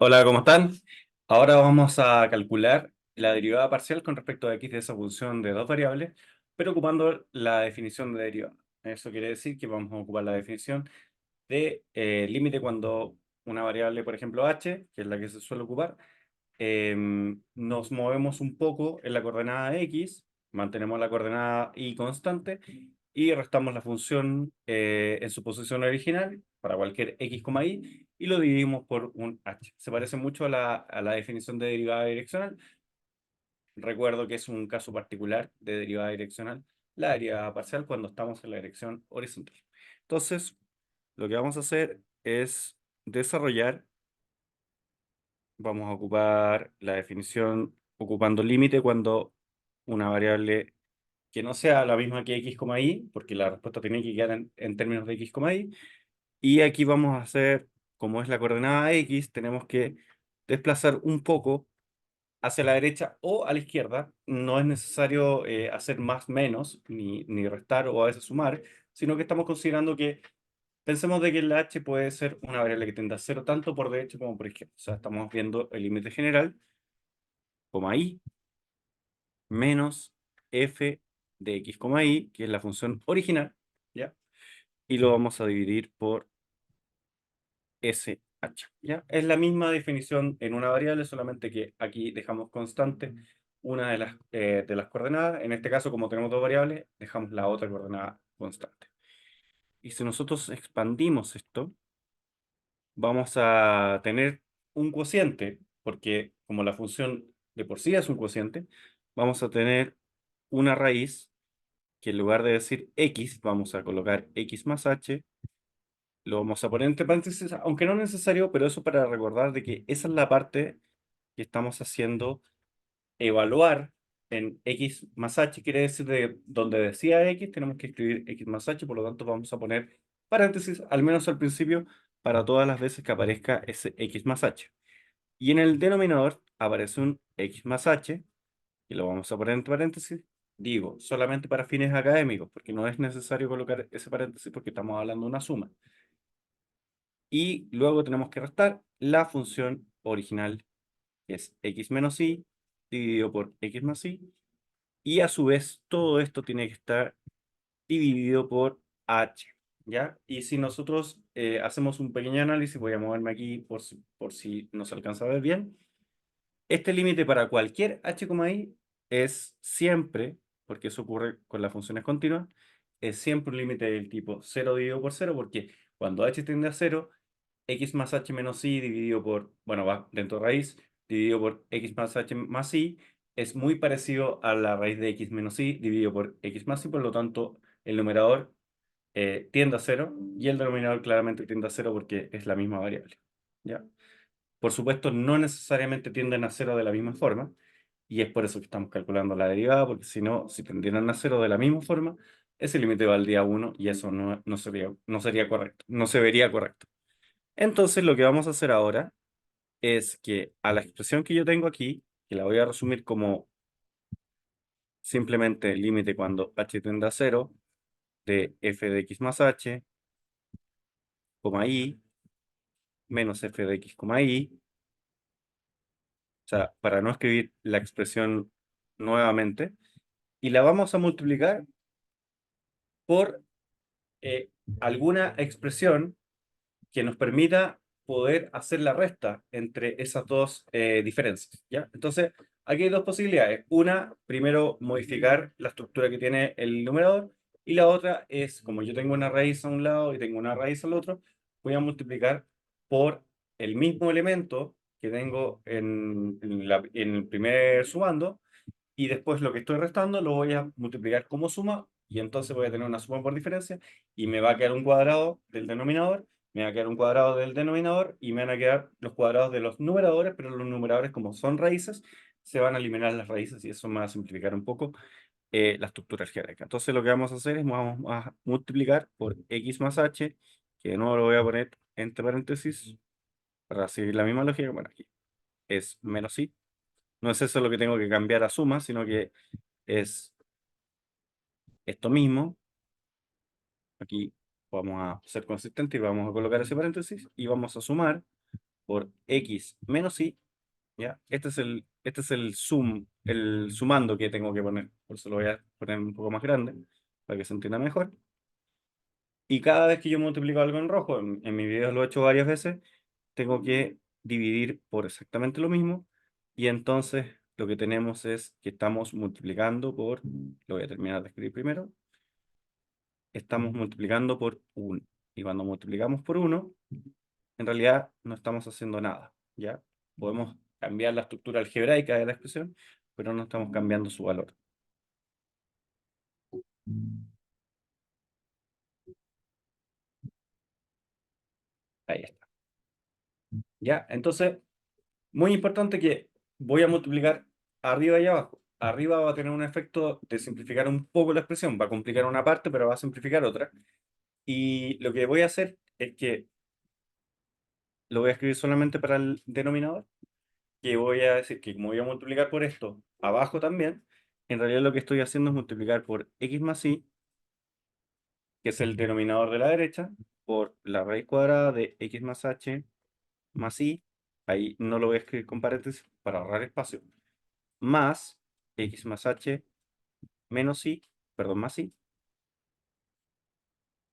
Hola, ¿cómo están? Ahora vamos a calcular la derivada parcial con respecto a x de esa función de dos variables, pero ocupando la definición de derivada. Eso quiere decir que vamos a ocupar la definición de límite cuando una variable, por ejemplo h, que es la que se suele ocupar, nos movemos un poco en la coordenada x, mantenemos la coordenada y constante, y restamos la función en su posición original para cualquier x, y lo dividimos por un h. Se parece mucho a la definición de derivada direccional. Recuerdo que es un caso particular de derivada direccional, la derivada parcial cuando estamos en la dirección horizontal. Entonces, lo que vamos a hacer es desarrollar. Vamos a ocupar la definición ocupando límite cuando una variable que no sea la misma que x, y, porque la respuesta tiene que quedar en términos de x, y. Y aquí vamos a hacer, como es la coordenada x, tenemos que desplazar un poco hacia la derecha o a la izquierda. No es necesario hacer más, menos, ni restar o a veces sumar, sino que estamos considerando que pensemos de que la h puede ser una variable que tienda a cero tanto por derecha como por izquierda. O sea, estamos viendo el límite general, y, menos f de x, y, que es la función original, ¿ya? Y lo vamos a dividir por sh, ¿ya? Es la misma definición en una variable, solamente que aquí dejamos constante una de las coordenadas. En este caso, como tenemos dos variables, dejamos la otra coordenada constante. Y si nosotros expandimos esto, vamos a tener un cociente, porque como la función de por sí es un cociente, vamos a tener una raíz que en lugar de decir x, vamos a colocar x más h, lo vamos a poner entre paréntesis, aunque no es necesario, pero eso para recordar de que esa es la parte que estamos haciendo evaluar en x más h, quiere decir de donde decía x, tenemos que escribir x más h, por lo tanto vamos a poner paréntesis, al menos al principio, para todas las veces que aparezca ese x más h. Y en el denominador aparece un x más h, y lo vamos a poner entre paréntesis, digo, solamente para fines académicos, porque no es necesario colocar ese paréntesis porque estamos hablando de una suma. Y luego tenemos que restar la función original, que es x menos y, dividido por x más y, y a su vez todo esto tiene que estar dividido por h, ¿ya? Y si nosotros hacemos un pequeño análisis, voy a moverme aquí por si no se alcanza a ver bien. Este límite para cualquier h, y es siempre, porque eso ocurre con las funciones continuas, es siempre un límite del tipo 0 dividido por 0, porque cuando h tiende a 0, x más h menos y dividido por, bueno, va dentro de raíz, dividido por x más h más y, es muy parecido a la raíz de x menos y dividido por x más y, por lo tanto, el numerador tiende a 0 y el denominador claramente tiende a 0 porque es la misma variable, ¿ya? Por supuesto, no necesariamente tienden a cero de la misma forma, y es por eso que estamos calculando la derivada, porque si no, si tendieran a cero de la misma forma, ese límite valdría 1 y eso no sería correcto, no se vería correcto. Entonces, lo que vamos a hacer ahora es que a la expresión que yo tengo aquí, que la voy a resumir como simplemente límite cuando h tiende a cero de f de x más h, y, menos f de x, y, o sea, para no escribir la expresión nuevamente, y la vamos a multiplicar por eh, alguna expresión que nos permita poder hacer la resta entre esas dos diferencias, ¿ya? Entonces, aquí hay dos posibilidades. Una, primero modificar la estructura que tiene el numerador, y la otra es, como yo tengo una raíz a un lado y tengo una raíz al otro, voy a multiplicar por el mismo elemento que tengo en el primer sumando, y después lo que estoy restando lo voy a multiplicar como suma, y entonces voy a tener una suma por diferencia, y me va a quedar un cuadrado del denominador, me va a quedar un cuadrado del denominador, y me van a quedar los cuadrados de los numeradores, pero los numeradores, como son raíces, se van a eliminar las raíces, y eso me va a simplificar un poco la estructura algebraica. Entonces lo que vamos a hacer es vamos a multiplicar por x más h, que de nuevo lo voy a poner entre paréntesis para seguir la misma lógica. Bueno, aquí es menos y. No es eso lo que tengo que cambiar a suma, sino que es esto mismo. Aquí vamos a ser consistentes y vamos a colocar ese paréntesis y vamos a sumar por x menos y, ¿ya? Este es el sumando que tengo que poner. Por eso lo voy a poner un poco más grande, para que se entienda mejor. Y cada vez que yo multiplico algo en rojo, en mi video lo he hecho varias veces, tengo que dividir por exactamente lo mismo. Y entonces lo que tenemos es que estamos multiplicando por, lo voy a terminar de escribir primero, estamos multiplicando por 1. Y cuando multiplicamos por 1, en realidad no estamos haciendo nada, ¿ya? Podemos cambiar la estructura algebraica de la expresión, pero no estamos cambiando su valor. Ahí está. ¿Ya? Entonces, muy importante que voy a multiplicar arriba y abajo. Arriba va a tener un efecto de simplificar un poco la expresión, va a complicar una parte, pero va a simplificar otra. Y lo que voy a hacer es que lo voy a escribir solamente para el denominador, que voy a decir que como voy a multiplicar por esto abajo también, en realidad lo que estoy haciendo es multiplicar por x más y, que es el denominador de la derecha, por la raíz cuadrada de x más h más y, ahí no lo voy a escribir con paréntesis para ahorrar espacio, más x más h menos y, perdón, más y,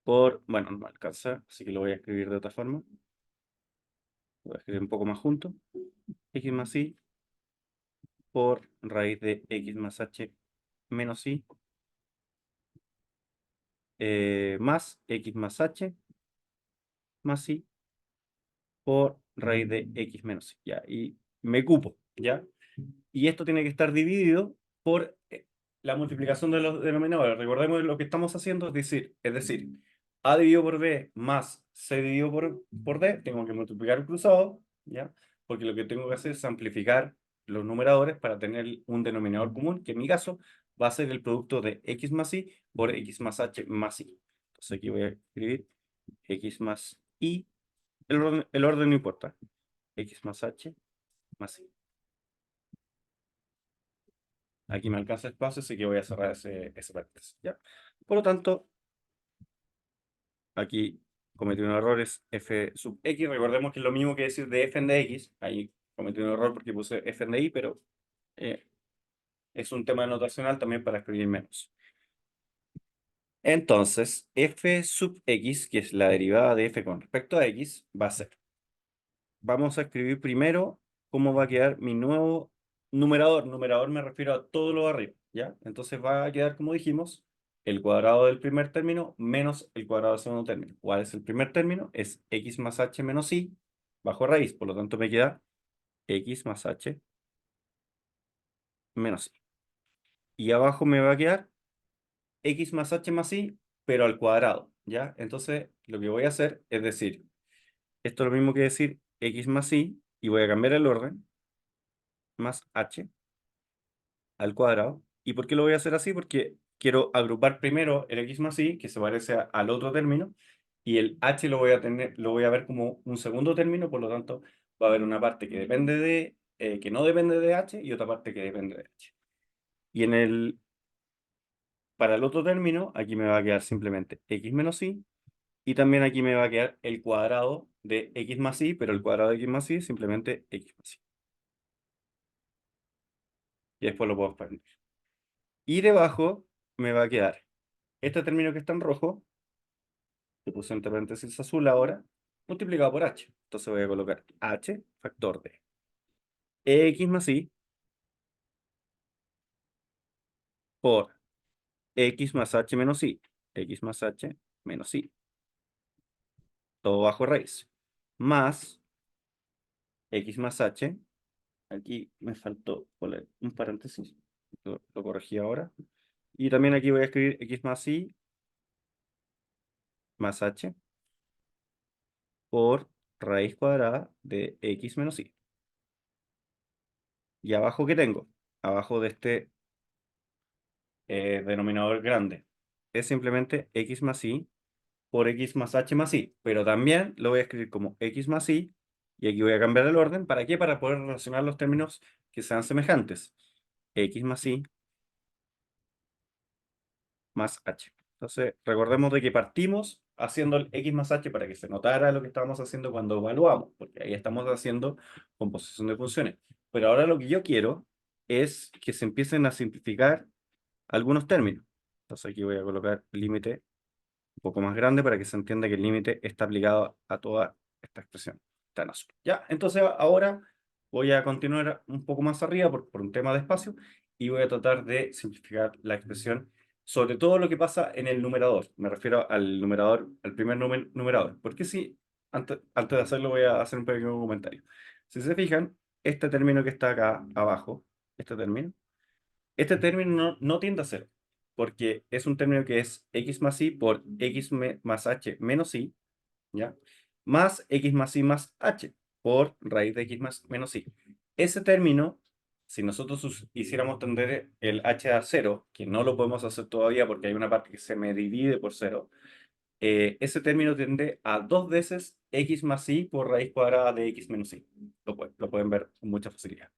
por, bueno, no me alcanza, así que lo voy a escribir de otra forma, lo voy a escribir un poco más junto, x más y por raíz de x más h menos y, más x más h más y por raíz de x menos y, ya, y me cupo, ¿ya? Y esto tiene que estar dividido por la multiplicación de los denominadores. Recordemos lo que estamos haciendo, es decir, a dividido por b más c dividido por d, tengo que multiplicar el cruzado, ¿ya? Porque lo que tengo que hacer es amplificar los numeradores para tener un denominador común, que en mi caso va a ser el producto de x más y por x más h más y. Entonces aquí voy a escribir x más y, el orden no importa, x más h más y. Aquí me alcanza espacio, así que voy a cerrar ese paréntesis, ¿ya? Por lo tanto, aquí cometí un error, es f sub x. Recordemos que es lo mismo que decir de f en de x. Ahí cometí un error porque puse f en de y, pero eh, es un tema notacional también para escribir menos. Entonces, f sub x, que es la derivada de f con respecto a x, va a ser, vamos a escribir primero cómo va a quedar mi nuevo numerador. Numerador me refiero a todo lo de arriba, ¿ya? Entonces va a quedar, como dijimos, el cuadrado del primer término menos el cuadrado del segundo término. ¿Cuál es el primer término? Es x más h menos y bajo raíz. Por lo tanto, me queda x más h menos y. Y abajo me va a quedar x más h más y, pero al cuadrado, ¿ya? Entonces, lo que voy a hacer es decir, esto es lo mismo que decir x más y voy a cambiar el orden, más h al cuadrado. ¿Y por qué lo voy a hacer así? Porque quiero agrupar primero el x más y, que se parece al otro término, y el h lo voy a ver como un segundo término, por lo tanto va a haber una parte que depende que no depende de h y otra parte que depende de h. Y para el otro término, aquí me va a quedar simplemente x menos y también aquí me va a quedar el cuadrado de x más y, pero el cuadrado de x más y es simplemente x más y. Y después lo puedo expandir. Y debajo me va a quedar este término que está en rojo, que puse entre paréntesis azul ahora, multiplicado por h. Entonces voy a colocar h factor de x más y por x más h menos y, x más h menos y, todo bajo raíz, más x más h, aquí me faltó poner un paréntesis, lo corregí ahora, y también aquí voy a escribir x más y más h por raíz cuadrada de x menos y. ¿Y abajo qué tengo? Abajo de este denominador grande es simplemente x más y por x más h más y, pero también lo voy a escribir como x más y aquí voy a cambiar el orden. ¿Para qué? Para poder relacionar los términos que sean semejantes. X más y más h. Entonces, recordemos de que partimos haciendo el x más h para que se notara lo que estábamos haciendo cuando evaluamos, porque ahí estamos haciendo composición de funciones. Pero ahora lo que yo quiero es que se empiecen a simplificar algunos términos. Entonces aquí voy a colocar límite un poco más grande para que se entienda que el límite está aplicado a toda esta expresión. Está en azul. Ya, entonces ahora voy a continuar un poco más arriba por un tema de espacio y voy a tratar de simplificar la expresión sobre todo lo que pasa en el numerador. Me refiero al numerador, al primer numerador. Porque si, antes de hacerlo voy a hacer un pequeño comentario. Si se fijan, este término que está acá abajo, este término no tiende a cero, porque es un término que es x más y por x más h menos y, ¿ya? Más x más y más h por raíz de x más menos y. Ese término, si nosotros hiciéramos tender el h a cero, que no lo podemos hacer todavía porque hay una parte que se me divide por cero, ese término tiende a dos veces x más y por raíz cuadrada de x menos y. Lo pueden ver con mucha facilidad.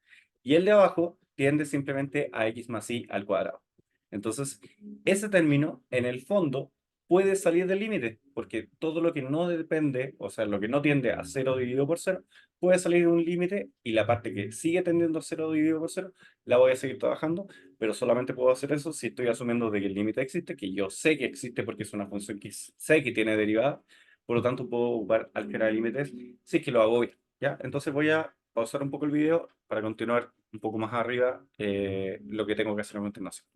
Y el de abajo tiende simplemente a x más y al cuadrado. Entonces, ese término, en el fondo, puede salir del límite, porque todo lo que no depende, o sea, lo que no tiende a cero dividido por cero, puede salir de un límite, y la parte que sigue tendiendo a cero dividido por cero, la voy a seguir trabajando, pero solamente puedo hacer eso si estoy asumiendo de que el límite existe, que yo sé que existe porque es una función que sé que tiene derivada, por lo tanto puedo ocupar álgebra de límites si es que lo hago bien, ¿ya? Entonces voy a pausar un poco el video para continuar un poco más arriba lo que tengo que hacer a continuación.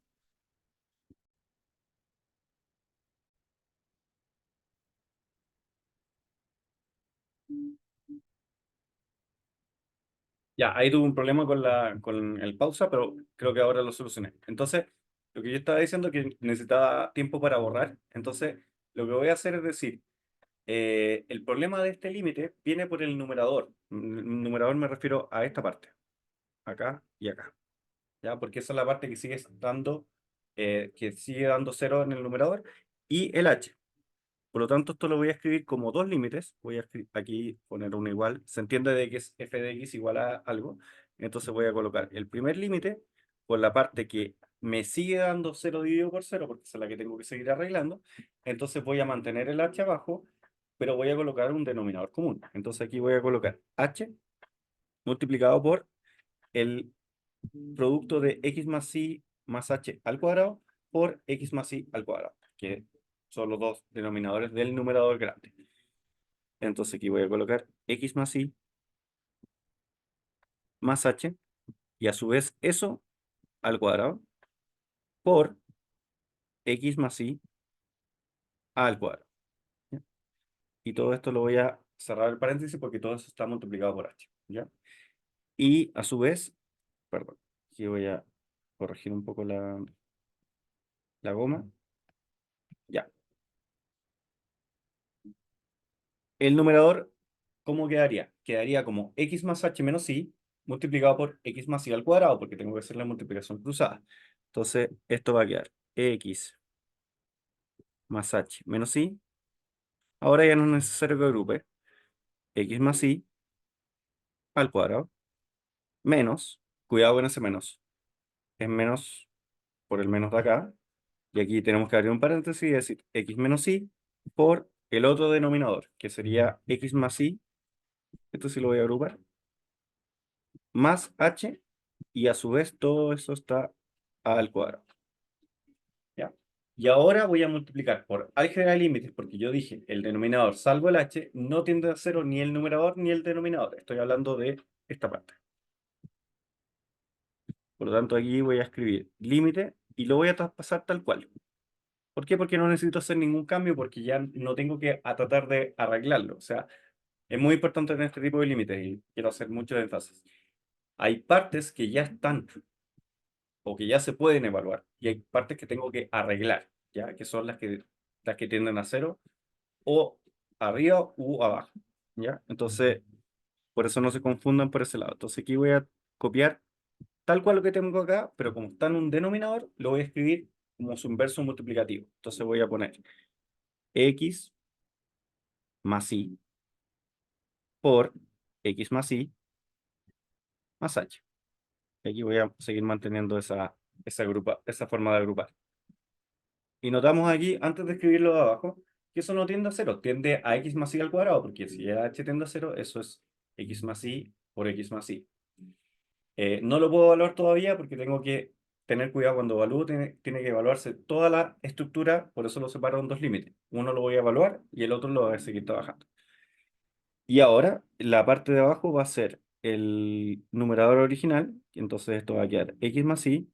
Ya, ahí tuve un problema con el pausa, pero creo que ahora lo solucioné. Entonces, lo que yo estaba diciendo es que necesitaba tiempo para borrar. Entonces, lo que voy a hacer es decir, el problema de este límite viene por el numerador. Numerador me refiero a esta parte, acá y acá, ¿ya? Porque esa es la parte que sigue dando cero en el numerador y el h. Por lo tanto, esto lo voy a escribir como dos límites. Voy a aquí poner uno igual. Se entiende de que es f de x igual a algo. Entonces voy a colocar el primer límite por la parte que me sigue dando cero dividido por cero, porque esa es la que tengo que seguir arreglando. Entonces voy a mantener el h abajo, pero voy a colocar un denominador común. Entonces aquí voy a colocar h multiplicado por el producto de x más y más h al cuadrado por x más y al cuadrado, que son los dos denominadores del numerador grande. Entonces aquí voy a colocar x más y más h, y a su vez eso al cuadrado por x más y al cuadrado. ¿Ya? Y todo esto lo voy a cerrar el paréntesis porque todo eso está multiplicado por h. ¿Ya? Y a su vez, perdón, aquí voy a corregir un poco la goma. Ya. El numerador, ¿cómo quedaría? Quedaría como x más h menos y multiplicado por x más y al cuadrado, porque tengo que hacer la multiplicación cruzada. Entonces, esto va a quedar x más h menos y. Ahora ya no es necesario que agrupe. X más y al cuadrado menos, cuidado con ese menos, es menos por el menos de acá. Y aquí tenemos que abrir un paréntesis y decir x menos y por el otro denominador, que sería x más y. Esto sí lo voy a agrupar más h, y a su vez todo eso está al cuadrado. ¿Ya? Y ahora voy a multiplicar por álgebra de límites, porque yo dije, el denominador salvo el h no tiende a cero ni el numerador ni el denominador. Estoy hablando de esta parte. Por lo tanto, aquí voy a escribir límite y lo voy a traspasar tal cual. ¿Por qué? Porque no necesito hacer ningún cambio, porque ya no tengo que tratar de arreglarlo. O sea, es muy importante en este tipo de límites y quiero hacer mucho énfasis. Hay partes que ya están o que ya se pueden evaluar y hay partes que tengo que arreglar, ¿ya? Que son las que tienden a cero o arriba u abajo, ¿ya? Entonces, por eso no se confundan por ese lado. Entonces aquí voy a copiar tal cual lo que tengo acá, pero como está en un denominador, lo voy a escribir como su inverso multiplicativo. Entonces voy a poner x más y por x más y más h. Y aquí voy a seguir manteniendo esa forma de agrupar. Y notamos aquí, antes de escribirlo de abajo, que eso no tiende a cero, tiende a x más y al cuadrado, porque si h tiende a cero, eso es x más y por x más y. No lo puedo evaluar todavía porque tengo que tener cuidado cuando evalúo, tiene que evaluarse toda la estructura, por eso lo separo en dos límites. Uno lo voy a evaluar y el otro lo voy a seguir trabajando. Y ahora la parte de abajo va a ser el numerador original, entonces esto va a quedar x más y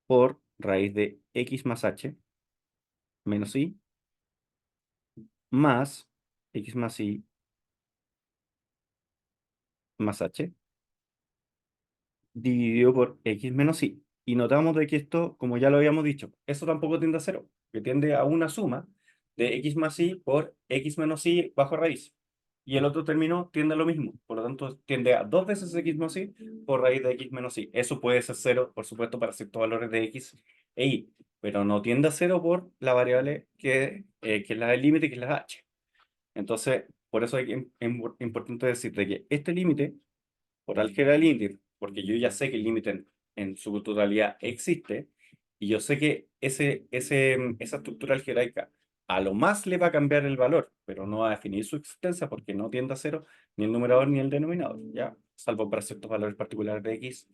por raíz de x más h menos y más x más y más h dividido por x menos y. Y notamos de que esto, como ya lo habíamos dicho, eso tampoco tiende a cero, que tiende a una suma de x más y por x menos y bajo raíz. Y el otro término tiende a lo mismo, por lo tanto tiende a dos veces x más y por raíz de x menos y. Eso puede ser cero, por supuesto, para ciertos valores de x e y, pero no tiende a cero por la variable que es la del límite, que es la h. Entonces, por eso es importante decir de que este límite por álgebra lineal, porque yo ya sé que el límite en su totalidad existe, y yo sé que esa estructura algebraica a lo más le va a cambiar el valor, pero no va a definir su existencia porque no tiende a cero ni el numerador ni el denominador, ¿ya? Salvo para ciertos valores particulares de x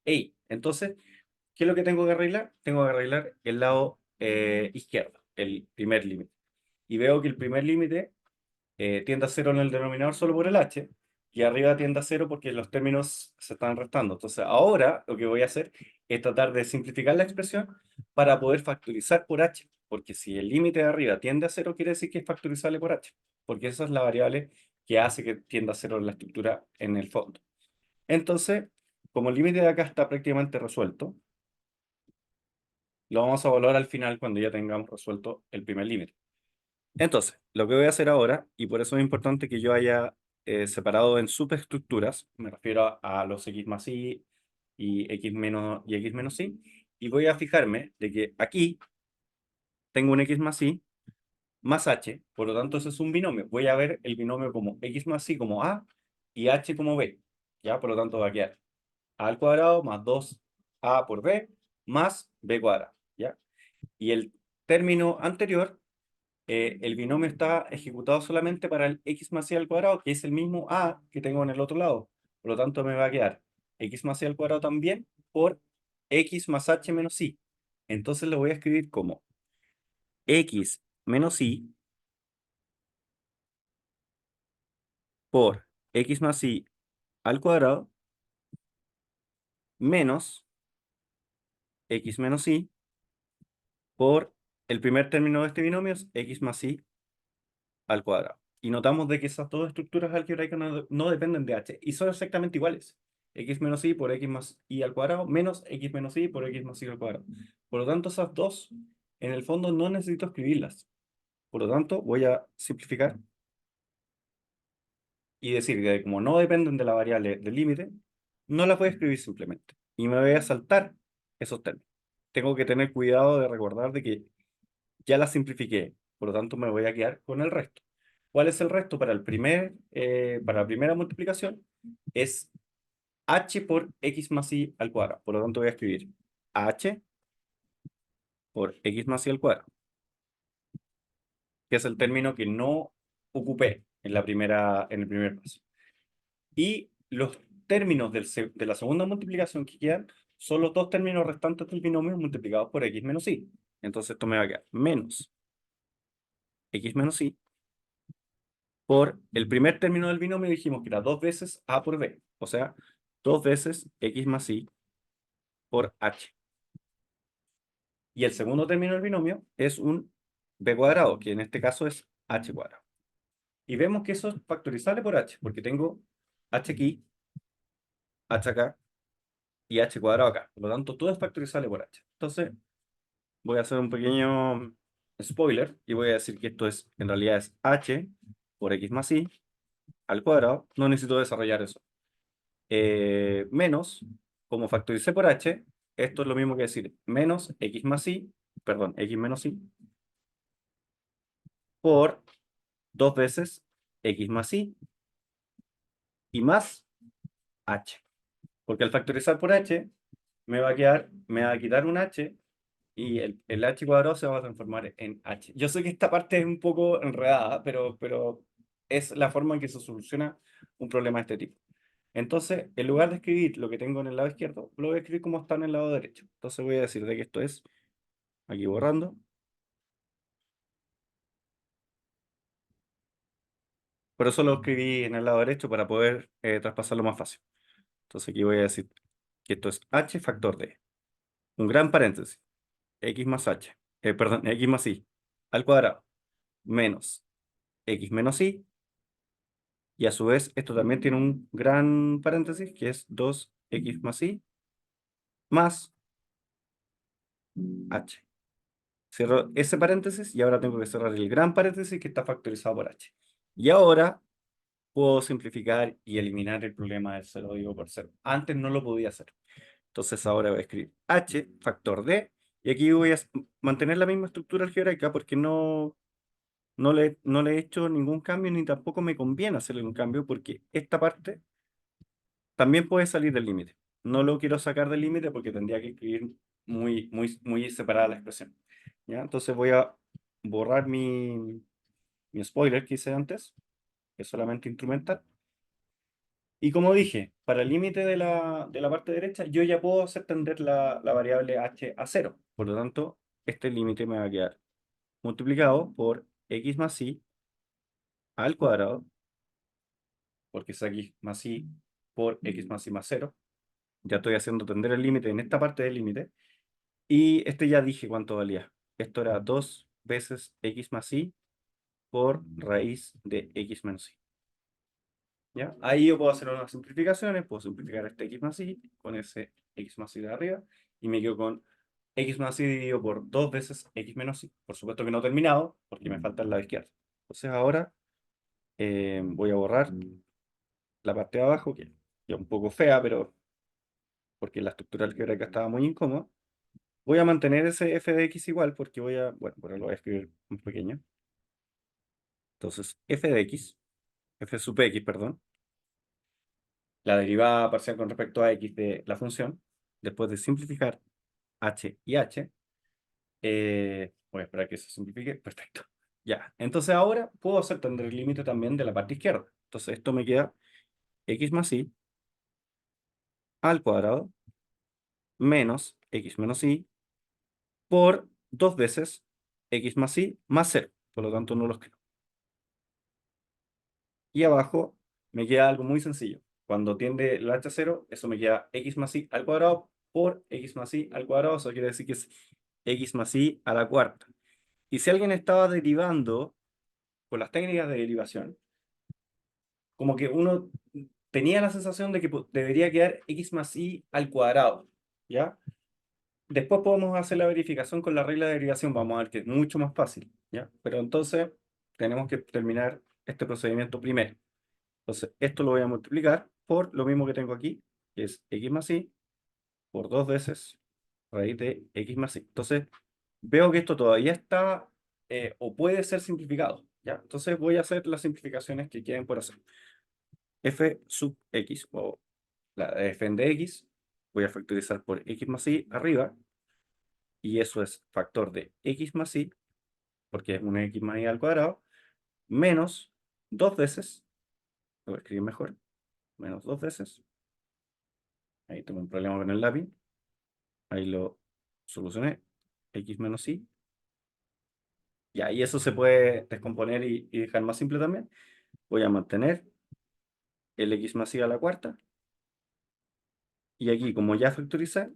e y. Entonces, ¿qué es lo que tengo que arreglar? Tengo que arreglar el lado izquierdo, el primer límite. Y veo que el primer límite tiende a cero en el denominador solo por el h, y arriba tiende a cero porque los términos se están restando. Entonces, ahora lo que voy a hacer es tratar de simplificar la expresión para poder factorizar por h, porque si el límite de arriba tiende a cero, quiere decir que es factorizable por h, porque esa es la variable que hace que tienda a cero la estructura en el fondo. Entonces, como el límite de acá está prácticamente resuelto, lo vamos a evaluar al final cuando ya tengamos resuelto el primer límite. Entonces, lo que voy a hacer ahora, y por eso es importante que yo haya separado en superestructuras, me refiero a los x más y x menos y, y voy a fijarme de que aquí tengo un x más y más h, por lo tanto ese es un binomio. Voy a ver el binomio como x más y como a y h como b, ¿ya? Por lo tanto va a quedar a al cuadrado más 2a por b más b cuadrado, ¿ya? Y el término anterior, el binomio está ejecutado solamente para el x más y al cuadrado, que es el mismo a que tengo en el otro lado. Por lo tanto, me va a quedar x más y al cuadrado también por x más h menos y. Entonces lo voy a escribir como x menos y por x más y al cuadrado menos x menos y por el primer término de este binomio es x más y al cuadrado. Y notamos de que esas dos estructuras algebraicas no dependen de h y son exactamente iguales. X menos y por x más y al cuadrado menos x menos y por x más y al cuadrado. Por lo tanto, esas dos, en el fondo, no necesito escribirlas. Por lo tanto, voy a simplificar y decir que como no dependen de la variable del límite, no las voy a escribir simplemente. Y me voy a saltar esos términos. Tengo que tener cuidado de recordar de que ya la simplifiqué, por lo tanto me voy a quedar con el resto. ¿Cuál es el resto para para la primera multiplicación? Es h por x más y al cuadrado. Por lo tanto voy a escribir h por x más y al cuadrado, que es el término que no ocupé en el primer paso. Y los términos de la segunda multiplicación que quedan son los dos términos restantes del binomio multiplicados por x menos y. Entonces esto me va a quedar menos x menos y por el primer término del binomio dijimos que era dos veces a por b, o sea, dos veces x más y por h. Y el segundo término del binomio es un b cuadrado, que en este caso es h cuadrado. Y vemos que eso es factorizable por h, porque tengo h aquí, h acá y h cuadrado acá. Por lo tanto, todo es factorizable por h. Entonces, voy a hacer un pequeño spoiler y voy a decir que esto es, en realidad es h por x más y al cuadrado. No necesito desarrollar eso. Menos, como factoricé por h, esto es lo mismo que decir menos x más y, perdón, x menos y, por dos veces x más y más h. Porque al factorizar por h, me va a quitar un h y el h cuadrado se va a transformar en h. Yo sé que esta parte es un poco enredada, pero es la forma en que se soluciona un problema de este tipo. Entonces, en lugar de escribir lo que tengo en el lado izquierdo, lo voy a escribir como está en el lado derecho. Entonces voy a decir de que esto es, aquí borrando, por eso lo escribí en el lado derecho para poder traspasarlo más fácil. Entonces aquí voy a decir que esto es h factor de, un gran paréntesis, x más h, perdón, x más y al cuadrado, menos x menos y, y a su vez esto también tiene un gran paréntesis que es 2x más y más h. Cierro ese paréntesis y ahora tengo que cerrar el gran paréntesis que está factorizado por h. Y ahora puedo simplificar y eliminar el problema del cero dividido por cero. Antes no lo podía hacer. Entonces ahora voy a escribir h factor d y aquí voy a mantener la misma estructura algebraica porque no le he hecho ningún cambio ni tampoco me conviene hacerle un cambio porque esta parte también puede salir del límite. No lo quiero sacar del límite porque tendría que escribir muy separada la expresión. ¿Ya? Entonces voy a borrar mi spoiler que hice antes, que es solamente instrumental. Y como dije, para el límite de la parte derecha, yo ya puedo hacer tender la variable h a cero. Por lo tanto, este límite me va a quedar multiplicado por x más y al cuadrado, porque es x más y por x más y más cero. Ya estoy haciendo tender el límite en esta parte del límite. Y este ya dije cuánto valía. Esto era 2 veces x más y por raíz de x menos y. ¿Ya? Ahí yo puedo hacer unas simplificaciones, puedo simplificar este x más y con ese x más y de arriba, y me quedo con x más y dividido por 2 veces x menos y. Por supuesto que no he terminado, porque me falta el lado izquierdo. Entonces ahora voy a borrar la parte de abajo, que es un poco fea, pero porque la estructura algebraica estaba muy incómoda. Voy a mantener ese f de x igual, porque bueno, pero lo voy a escribir más pequeño. Entonces, f de x, f sub x, perdón, la derivada parcial con respecto a x de la función, después de simplificar h y h, voy a esperar que se simplifique, perfecto. Ya, entonces ahora puedo hacer tender el límite también de la parte izquierda. Entonces esto me queda x más y al cuadrado menos x menos y por 2 veces x más y más cero. Por lo tanto no lo escribo. Y abajo me queda algo muy sencillo. Cuando tiende el h a cero, eso me queda x más y al cuadrado por x más y al cuadrado. Eso quiere decir que es x más y a la cuarta. Y si alguien estaba derivando con las técnicas de derivación, como que uno tenía la sensación de que debería quedar x más y al cuadrado, ¿ya? Después podemos hacer la verificación con la regla de derivación, vamos a ver que es mucho más fácil, ¿ya? Pero entonces tenemos que terminar este procedimiento primero. Entonces, esto lo voy a multiplicar por lo mismo que tengo aquí, que es x más y, por 2 veces raíz de x más y. Entonces, veo que esto todavía está o puede ser simplificado, ¿ya? Entonces voy a hacer las simplificaciones que queden por hacer. F sub x, o la f de x, voy a factorizar por x más y arriba, y eso es factor de x más y, porque es un x más y al cuadrado, menos 2 veces, lo voy a escribir mejor, menos 2 veces, ahí tengo un problema con el lápiz, ahí lo solucioné, x menos y, y ahí eso se puede descomponer y dejar más simple también. Voy a mantener el x más y a la cuarta, y aquí como ya factoricé,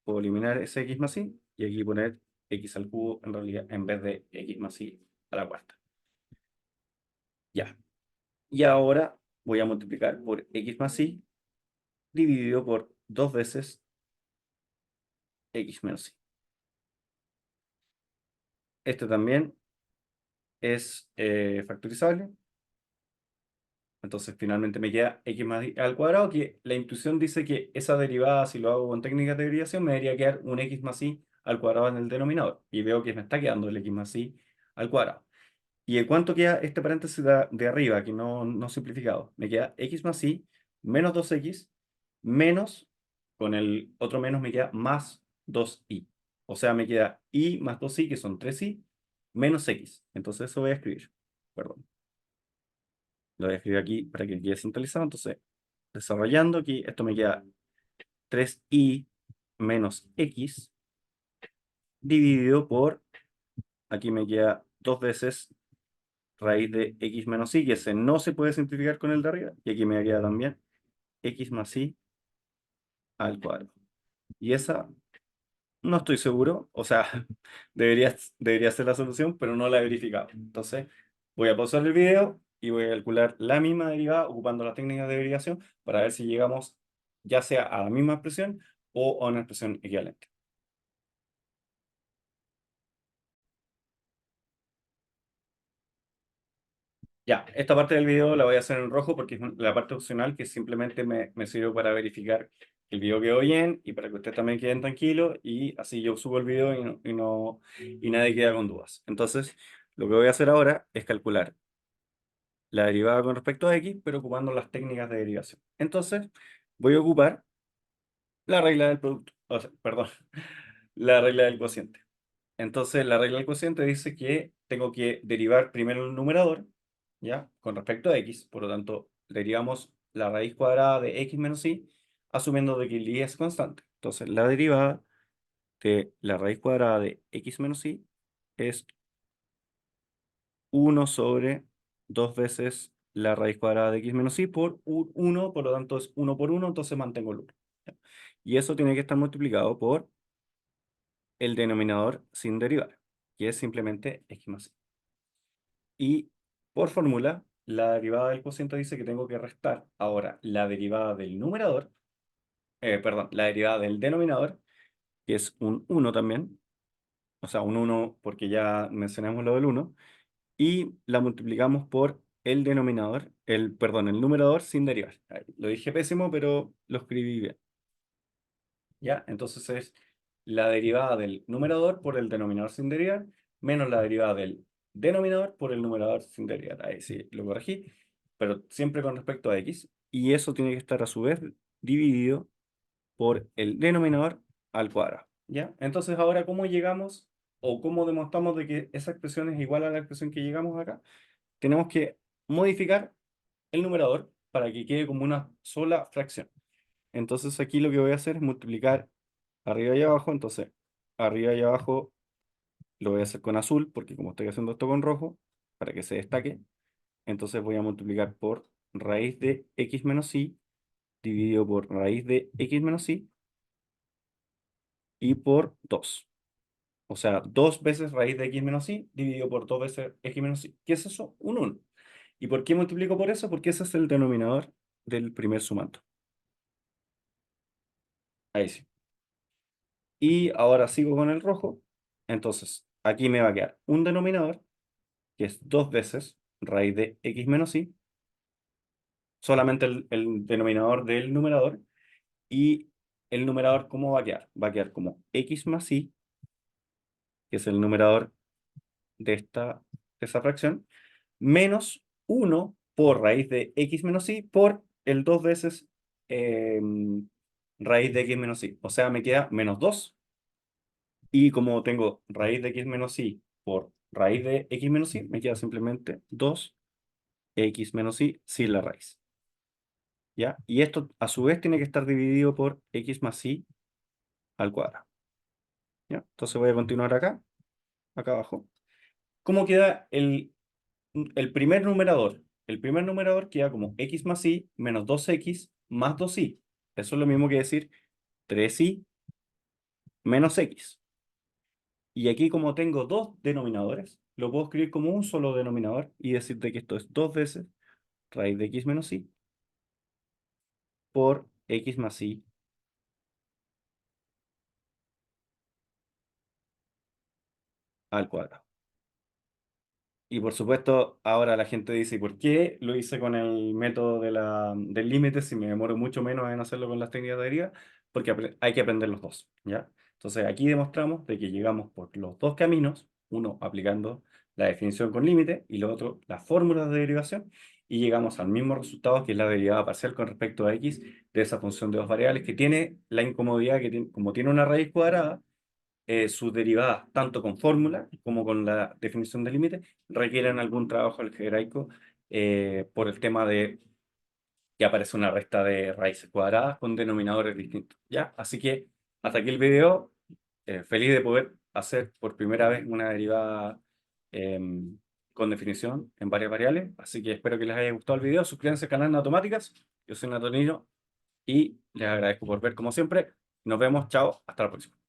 puedo eliminar ese x más y, y aquí poner x al cubo en realidad en vez de x más y a la cuarta. Ya. Y ahora voy a multiplicar por x más y dividido por 2 veces x menos y. Este también es factorizable. Entonces finalmente me queda x más y al cuadrado, que la intuición dice que esa derivada, si lo hago con técnicas de derivación, me debería quedar un x más y al cuadrado en el denominador. Y veo que me está quedando el x más y al cuadrado. ¿Y en cuánto queda este paréntesis de arriba, que no simplificado? Me queda x más y menos 2x menos, con el otro menos me queda más 2y. O sea, me queda y más 2i, que son 3i, menos x. Entonces eso voy a escribir. Perdón. Lo voy a escribir aquí para que quede centralizado. Entonces, desarrollando aquí, esto me queda 3i menos x dividido por, aquí me queda dos veces raíz de x menos y, que ese no se puede simplificar con el de arriba. Y aquí me queda también x más y al cuadrado. Y esa no estoy seguro, o sea, debería ser la solución, pero no la he verificado. Entonces, voy a pausar el video y voy a calcular la misma derivada ocupando las técnicas de derivación para ver si llegamos ya sea a la misma expresión o a una expresión equivalente. Ya, esta parte del video la voy a hacer en rojo porque es la parte opcional que simplemente me sirve para verificar que el video quedó bien y para que ustedes también queden tranquilos y así yo subo el video y nadie queda con dudas. Entonces, lo que voy a hacer ahora es calcular la derivada con respecto a x, pero ocupando las técnicas de derivación. Entonces, voy a ocupar la regla del producto, o sea, perdón, la regla del cociente. Entonces, la regla del cociente dice que tengo que derivar primero el numerador, ¿ya? Con respecto a x, por lo tanto, derivamos la raíz cuadrada de x menos y, asumiendo de que el y es constante. Entonces, la derivada de la raíz cuadrada de x menos y es 1 sobre 2 veces la raíz cuadrada de x menos y por 1, por lo tanto es 1 por 1, entonces mantengo el 1. Y eso tiene que estar multiplicado por el denominador sin derivar, que es simplemente x más y. Y por fórmula, la derivada del cociente dice que tengo que restar ahora la derivada del numerador, perdón, la derivada del denominador, que es un 1 también, o sea, un 1 porque ya mencionamos lo del 1, y la multiplicamos por el denominador, perdón, el numerador sin derivar. Ahí, lo dije pésimo, pero lo escribí bien. ¿Ya? Entonces es la derivada del numerador por el denominador sin derivar, menos la derivada del denominador por el numerador sin derivar. Ahí sí, lo corregí, pero siempre con respecto a x. Y eso tiene que estar a su vez dividido por el denominador al cuadrado. ¿Ya? Entonces ahora, ¿cómo llegamos o cómo demostramos de que esa expresión es igual a la expresión que llegamos acá? Tenemos que modificar el numerador para que quede como una sola fracción. Entonces aquí lo que voy a hacer es multiplicar arriba y abajo. Entonces, arriba y abajo lo voy a hacer con azul, porque como estoy haciendo esto con rojo, para que se destaque, entonces voy a multiplicar por raíz de x menos y dividido por raíz de x menos y y por 2. O sea, 2 veces raíz de x menos y dividido por 2 veces x menos y. ¿Qué es eso? Un 1. ¿Y por qué multiplico por eso? Porque ese es el denominador del primer sumando. Ahí sí. Y ahora sigo con el rojo. Entonces, aquí me va a quedar un denominador, que es 2 veces raíz de x menos y, solamente el denominador del numerador. Y el numerador, ¿cómo va a quedar? Va a quedar como x más y, que es el numerador de esa fracción, menos 1 por raíz de x menos y por el 2 veces raíz de x menos y. O sea, me queda menos 2. Y como tengo raíz de x menos y por raíz de x menos y, me queda simplemente 2x menos y sin la raíz. ¿Ya? Y esto a su vez tiene que estar dividido por x más y al cuadrado. ¿Ya? Entonces voy a continuar acá abajo. ¿Cómo queda el primer numerador? El primer numerador queda como x más y menos 2x más 2y. Eso es lo mismo que decir 3y menos x. Y aquí, como tengo dos denominadores, lo puedo escribir como un solo denominador y decirte que esto es 2 veces raíz de x menos y por x más y al cuadrado. Y por supuesto, ahora la gente dice, ¿por qué lo hice con el método del límite si me demoro mucho menos en hacerlo con las técnicas de deriva? Porque hay que aprender los dos, ¿ya? Entonces aquí demostramos de que llegamos por los dos caminos, uno aplicando la definición con límite y lo otro las fórmulas de derivación, y llegamos al mismo resultado, que es la derivada parcial con respecto a x de esa función de dos variables, que tiene la incomodidad que tiene, como tiene una raíz cuadrada, sus derivadas, tanto con fórmula como con la definición de límite, requieren algún trabajo algebraico por el tema de que aparece una resta de raíces cuadradas con denominadores distintos, ¿ya? Así que hasta aquí el video. Feliz de poder hacer por primera vez una derivada con definición en varias variables. Así que espero que les haya gustado el video. Suscríbanse al canal de Automáticas. Yo soy Natonino y les agradezco por ver como siempre. Nos vemos. Chao. Hasta la próxima.